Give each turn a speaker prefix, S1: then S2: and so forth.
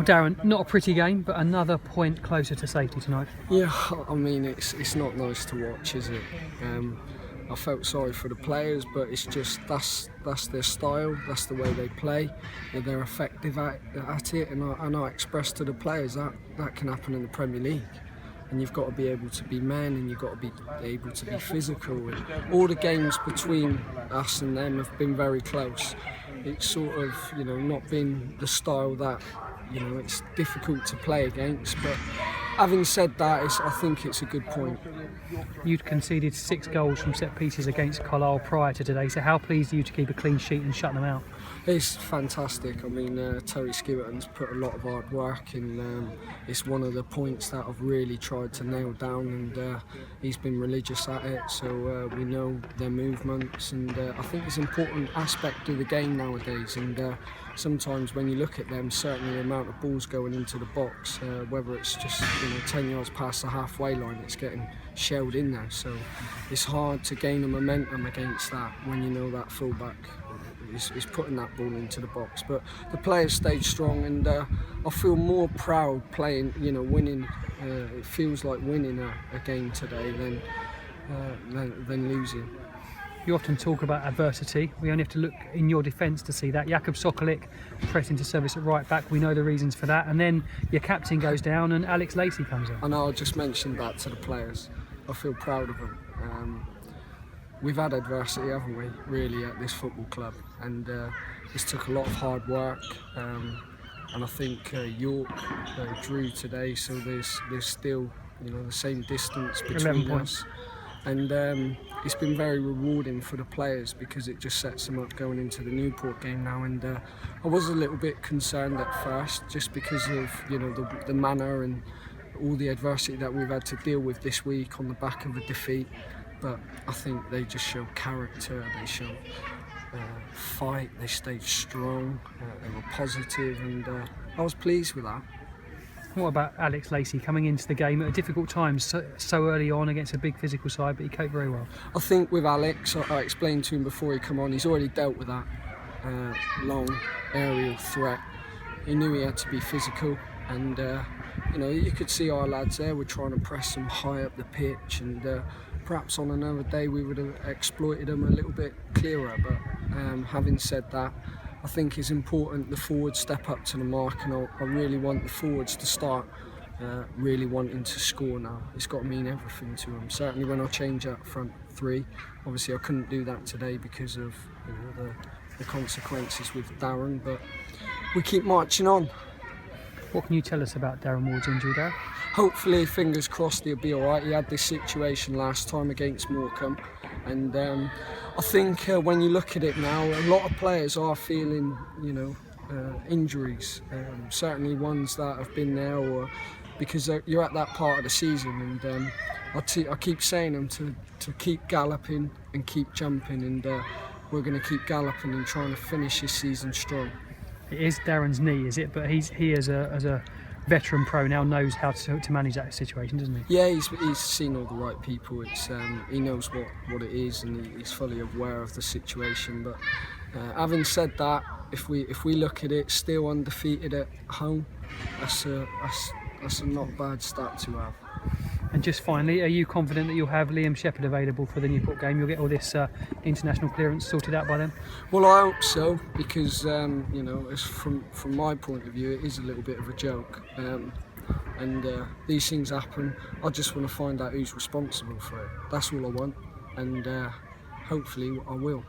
S1: Well, Darren, not a pretty game, but another point closer to safety tonight.
S2: Yeah, I mean, it's not nice to watch, is it? I felt sorry for the players, but it's just that's their style, that's the way they play. They're effective at it, and I expressed to the players that can happen in the Premier League. And you've got to be able to be men, and you've got to be able to be physical. And all the games between us and them have been very close. It's sort of, not been the style that, it's difficult to play against. But having said that, I think it's a good point.
S1: You'd conceded 6 goals from set pieces against Carlisle prior to today, so how pleased are you to keep a clean sheet and shut them out?
S2: It's fantastic. I mean, Terry Skibberton's put a lot of hard work in. It's one of the points that I've really tried to nail down, and he's been religious at it, so we know their movements, and I think it's an important aspect of the game nowadays. And sometimes when you look at them, certainly the amount of balls going into the box, whether it's just 10 yards past the halfway line, it's getting shelled in there, so it's hard to gain a momentum against that when you know that fullback is putting that ball into the box. But the players stayed strong, and I feel more proud playing, winning. It feels like winning a game today than losing.
S1: You often talk about adversity. We only have to look in your defence to see that. Jakub Sokolik pressed into service at right back. We know the reasons for that. And then your captain goes down and Alex Lacey comes in.
S2: I know, I just mentioned that to the players. I feel proud of them. We've had adversity, haven't we, really, at this football club. And it's took a lot of hard work. And I think York drew today, so there's still the same distance between us. And it's been very rewarding for the players because it just sets them up going into the Newport game now. And I was a little bit concerned at first, just because of the manner and all the adversity that we've had to deal with this week on the back of a defeat. But I think they just show character, they show fight, they stayed strong, they were positive, and I was pleased with that.
S1: What about Alex Lacey coming into the game at a difficult time so early on against a big physical side, but he coped very well?
S2: I think with Alex, I explained to him before he come on, he's already dealt with that long aerial threat. He knew he had to be physical, and you could see our lads there were trying to press him high up the pitch, and perhaps on another day we would have exploited them a little bit clearer. But having said that, I think it's important the forwards step up to the mark, and I really want the forwards to start really wanting to score now. It's got to mean everything to them. Certainly when I change up front three, obviously I couldn't do that today because of the consequences with Darren, but we keep marching on.
S1: What can you tell us about Darren Ward's injury, Darren?
S2: Hopefully, fingers crossed, he'll be alright. He had this situation last time against Morecambe, and I think when you look at it now, a lot of players are feeling, injuries. Certainly ones that have been there, or because you're at that part of the season. And I keep saying them to keep galloping and keep jumping, and we're going to keep galloping and trying to finish this season strong.
S1: It is Darren's knee, is it? But he as a veteran pro now knows how to manage that situation, doesn't he?
S2: Yeah, he's seen all the right people. It's he knows what it is, and he's fully aware of the situation. But having said that, if we look at it, still undefeated at home, that's a not bad stat to have.
S1: And just finally, are you confident that you'll have Liam Shepherd available for the Newport game? You'll get all this international clearance sorted out by then?
S2: Well, I hope so, because it's from my point of view, it is a little bit of a joke, and these things happen. I just want to find out who's responsible for it. That's all I want, and hopefully I will.